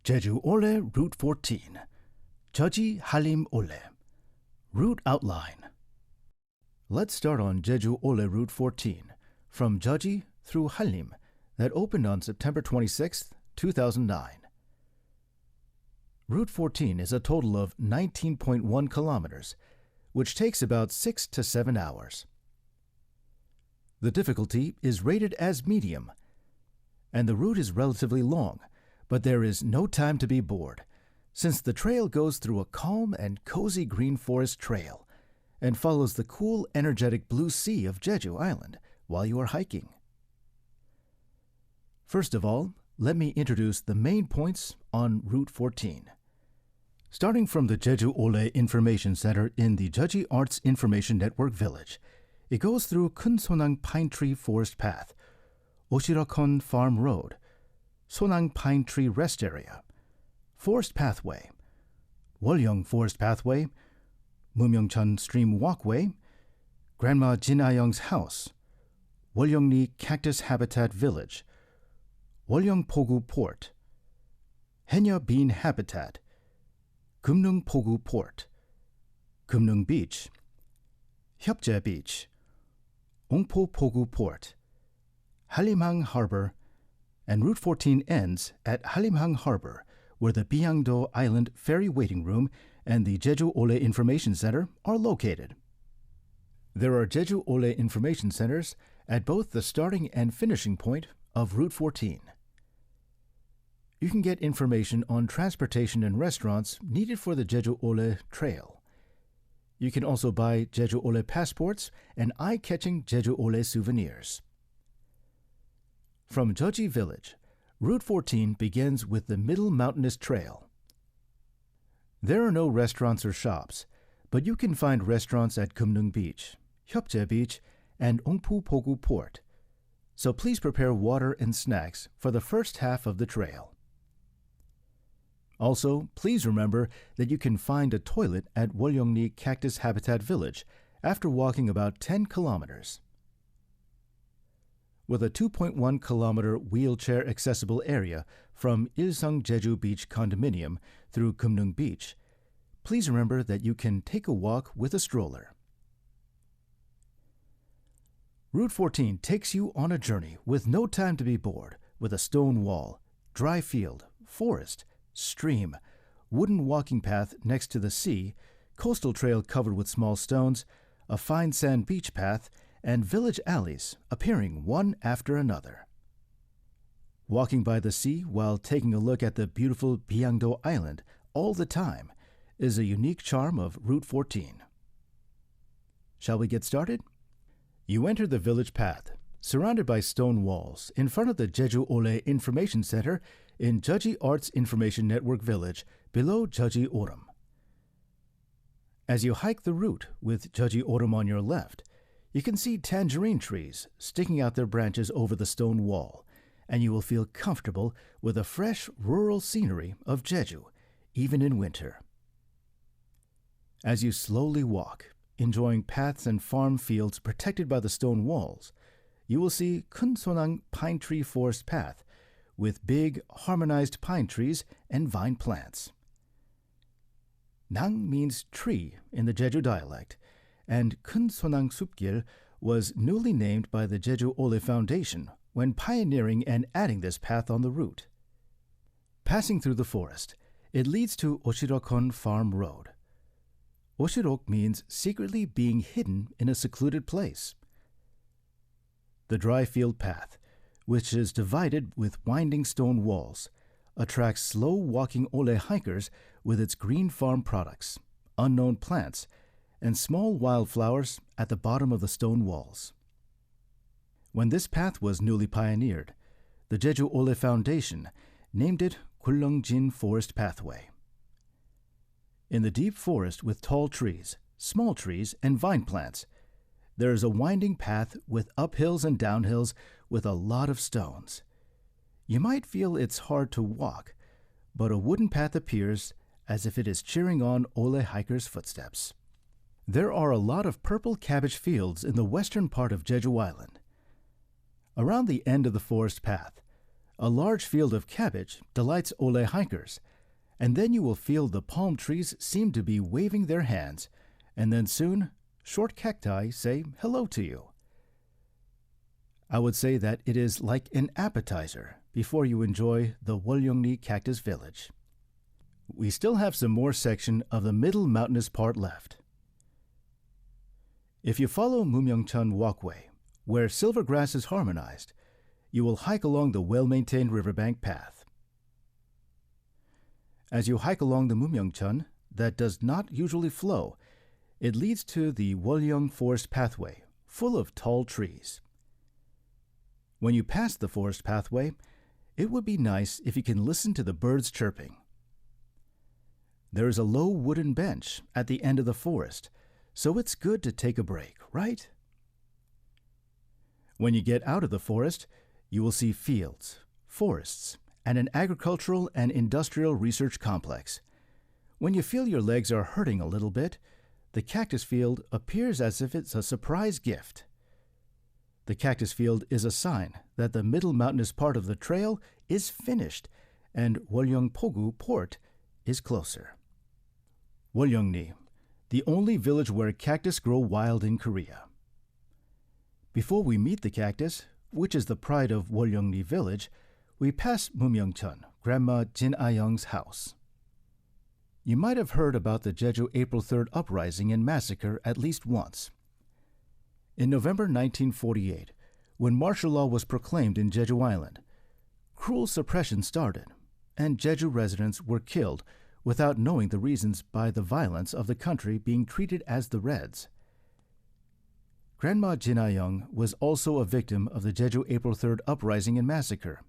Jeju Olle Route 14, Jeoji-Hallim Olle. Route outline. Let's start on Jeju Olle Route 14, from Jeoji through Hallim, that opened on September 26, 2009. Route 14 is a total of 19.1 kilometers, which takes about 6 to 7 hours. The difficulty is rated as medium, and the route is relatively long, but there is no time to be bored, since the trail goes through a calm and cozy green forest trail and follows the cool, energetic blue sea of Jeju Island while you are hiking. First of all, let me introduce the main points on Route 14. Starting from the Jeju Olle Information Center in the Jeoji Arts Information Network Village, it goes through Keun Pine Tree Forest Path, Oshirokon Farm Road, Sonang Pine Tree Rest Area, Forest Pathway, Wolyeong Forest Pathway, Mumyeongchon Stream Walkway, Grandma Jin Ayong's House, Wolyeongni Cactus Habitat Village, Wolyeong Pogu Port, Henya Bean Habitat, Kumnung Pogu Port, Kumnung Beach, Hyupje Beach, Ongpo Pogu Port, Hallimhang Harbor, and Route 14 ends at Hallimhang Harbor, where the Byangdo Island Ferry Waiting Room and the Jeju Olle Information Center are located. There are Jeju Olle Information Centers at both the starting and finishing point of Route 14. You can get information on transportation and restaurants needed for the Jeju Olle Trail. You can also buy Jeju Olle passports and eye-catching Jeju Olle souvenirs. From Jeoji Village, Route 14 begins with the Middle Mountainous Trail. There are no restaurants or shops, but you can find restaurants at Kumnung Beach, Hyupje Beach, and Ongpo Pogu Port, so please prepare water and snacks for the first half of the trail. Also, please remember that you can find a toilet at Wolyeongni Cactus Habitat Village after walking about 10 kilometers. With a 2.1-kilometer wheelchair-accessible area from Ilsung Jeju Beach Condominium through Kumnung Beach, please remember that you can take a walk with a stroller. Route 14 takes you on a journey with no time to be bored, with a stone wall, dry field, forest, stream, wooden walking path next to the sea, coastal trail covered with small stones, a fine sand beach path, and village alleys appearing one after another. Walking by the sea while taking a look at the beautiful Byangdo Island all the time is a unique charm of Route 14. Shall we get started? You enter the village path, surrounded by stone walls, in front of the Jeju Olle Information Center in Jeoji Arts Information Network Village below Jeoji-Orum. As you hike the route with Jeoji-Orum on your left, you can see tangerine trees sticking out their branches over the stone wall, and you will feel comfortable with the fresh rural scenery of Jeju, even in winter. As you slowly walk, enjoying paths and farm fields protected by the stone walls, you will see Keun Pine Tree Forest Path with big, harmonized pine trees and vine plants. Nang means tree in the Jeju dialect, and Keun Supgil was newly named by the Jeju Olle Foundation when pioneering and adding this path on the route. Passing through the forest, it leads to Oshirokon Farm Road. Oshirok means secretly being hidden in a secluded place. The dry field path, which is divided with winding stone walls, attracts slow-walking Olle hikers with its green farm products, unknown plants, and small wildflowers at the bottom of the stone walls. When this path was newly pioneered, the Jeju Olle Foundation named it Gulleongjin Forest Pathway. In the deep forest with tall trees, small trees, and vine plants, there is a winding path with uphills and downhills with a lot of stones. You might feel it's hard to walk, but a wooden path appears as if it is cheering on Olle hikers' footsteps. There are a lot of purple cabbage fields in the western part of Jeju Island. Around the end of the forest path, A large field of cabbage delights Olle hikers, and then you will feel the palm trees seem to be waving their hands, and then soon short cacti say hello to you. I would say that it is like an appetizer before you enjoy the Woljeongni Cactus Village. We still have some more section of the middle mountainous part left. If you follow Mumyeongchun Walkway, where silver grass is harmonized, you will hike along the well-maintained riverbank path. As you hike along the Mumyeongchun that does not usually flow, it leads to the Woljeong Forest Pathway, full of tall trees. When you pass the forest pathway, it would be nice if you can listen to the birds chirping. There is a low wooden bench at the end of the forest, so it's good to take a break, right? When you get out of the forest, you will see fields, forests, and an agricultural and industrial research complex. When you feel your legs are hurting a little bit, the cactus field appears as if it's a surprise gift. The cactus field is a sign that the middle mountainous part of the trail is finished and Woljeongpogu Port is closer. Woljeongni, the only village where cactus grow wild in Korea. Before we meet the cactus, which is the pride of Woljeongni village, we pass Mumyeongchun, Grandma Jin Ah-young's house. You might have heard about the Jeju April 3rd uprising and massacre at least once. In November 1948, when martial law was proclaimed in Jeju Island, cruel suppression started, and Jeju residents were killed without knowing the reasons by the violence of the country being treated as the Reds. Grandma Jin Ah-young was also a victim of the Jeju April 3rd uprising and massacre.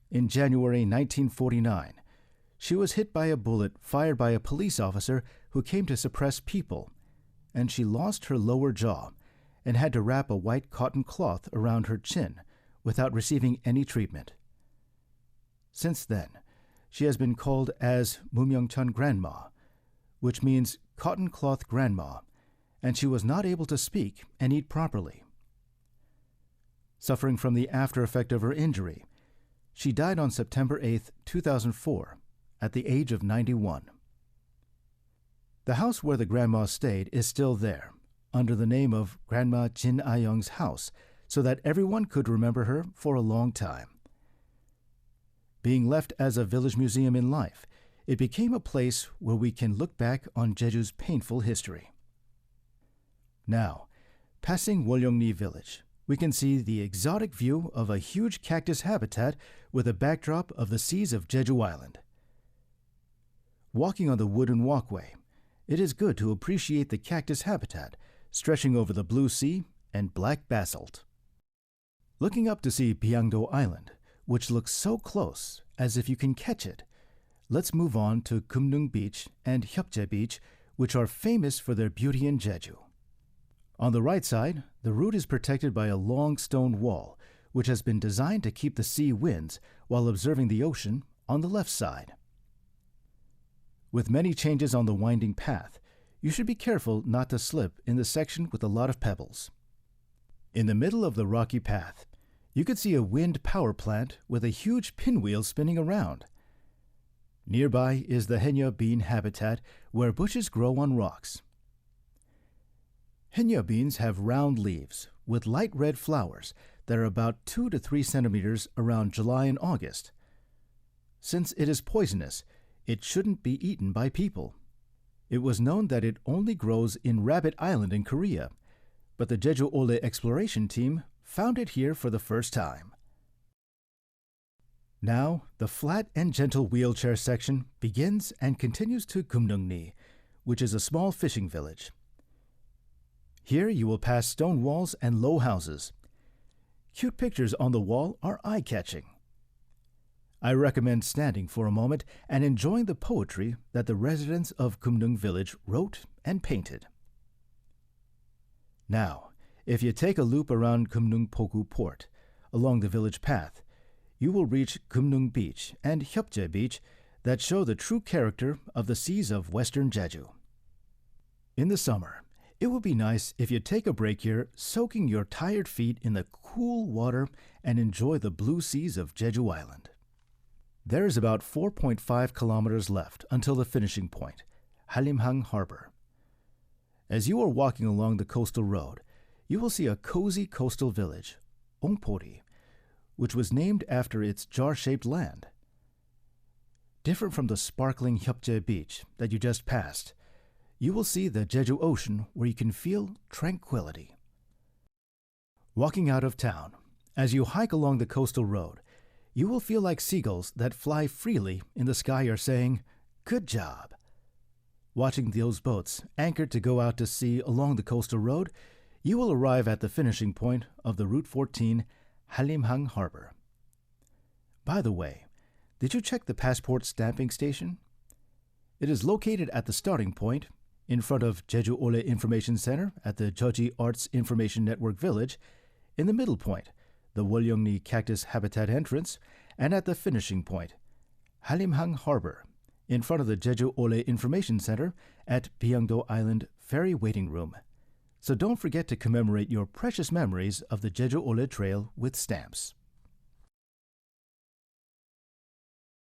In January 1949, she was hit by a bullet fired by a police officer who came to suppress people, and she lost her lower jaw and had to wrap a white cotton cloth around her chin without receiving any treatment. Since then, she has been called as Mumyeongchun Grandma, which means cotton cloth grandma, and she was not able to speak and eat properly. Suffering from the after effect of her injury, she died on September 8, 2004, at the age of 91. The house where the grandma stayed is still there, under the name of Grandma Jin Ah-young's house, so that everyone could remember her for a long time. Being left as a village museum in life, it became a place where we can look back on Jeju's painful history. Now, passing Woljeongni village, we can see the exotic view of a huge cactus habitat with a backdrop of the seas of Jeju Island. Walking on the wooden walkway, it is good to appreciate the cactus habitat stretching over the blue sea and black basalt. Looking up to see Byangdo Island, which looks so close as if you can catch it, let's move on to Kumnung Beach and Hyupje Beach, which are famous for their beauty in Jeju. On the right side, the route is protected by a long stone wall, which has been designed to keep the sea winds while observing the ocean on the left side. With many changes on the winding path, you should be careful not to slip in the section with a lot of pebbles. In the middle of the rocky path, you could see a wind power plant with a huge pinwheel spinning around. Nearby is the Henya bean habitat where bushes grow on rocks. Henya beans have round leaves with light red flowers that are about 2 to 3 centimeters around July and August. Since it is poisonous, it shouldn't be eaten by people. It was known that it only grows in Rabbit Island in Korea, but the Jeju Olle exploration team found it here for the first time. Now, the flat and gentle wheelchair section begins and continues to Kumnungni, which is a small fishing village. Here you will pass stone walls and low houses. Cute pictures on the wall are eye-catching. I recommend standing for a moment and enjoying the poetry that the residents of Kumnung village wrote and painted. Now, if you take a loop around Kumnungpogu Port, along the village path, you will reach Kumnung Beach and Hyupje Beach that show the true character of the seas of western Jeju. In the summer, It would be nice if you take a break here, soaking your tired feet in the cool water and enjoy the blue seas of Jeju Island. There is about 4.5 kilometers left until the finishing point, Hallimhang Harbor. As you are walking along the coastal road, you will see a cozy coastal village, Ongpori, which was named after its jar-shaped land. Different from the sparkling Hyupje beach that you just passed, you will see the Jeju Ocean where you can feel tranquility. Walking out of town, as you hike along the coastal road, you will feel like seagulls that fly freely in the sky are saying, "Good job." Watching those boats anchored to go out to sea along the coastal road, you will arrive at the finishing point of the Route 14 Hallimhang Harbor. By the way, did you check the passport stamping station? It is located at the starting point, in front of Jeju Olle Information Center at the Jeoji Arts Information Network Village, in the middle point, the Wolyeongni Cactus Habitat entrance, and at the finishing point, Hallimhang Harbor, in front of the Jeju Olle Information Center at Byangdo Island Ferry Waiting Room. So don't forget to commemorate your precious memories of the Jeju Olle Trail with stamps.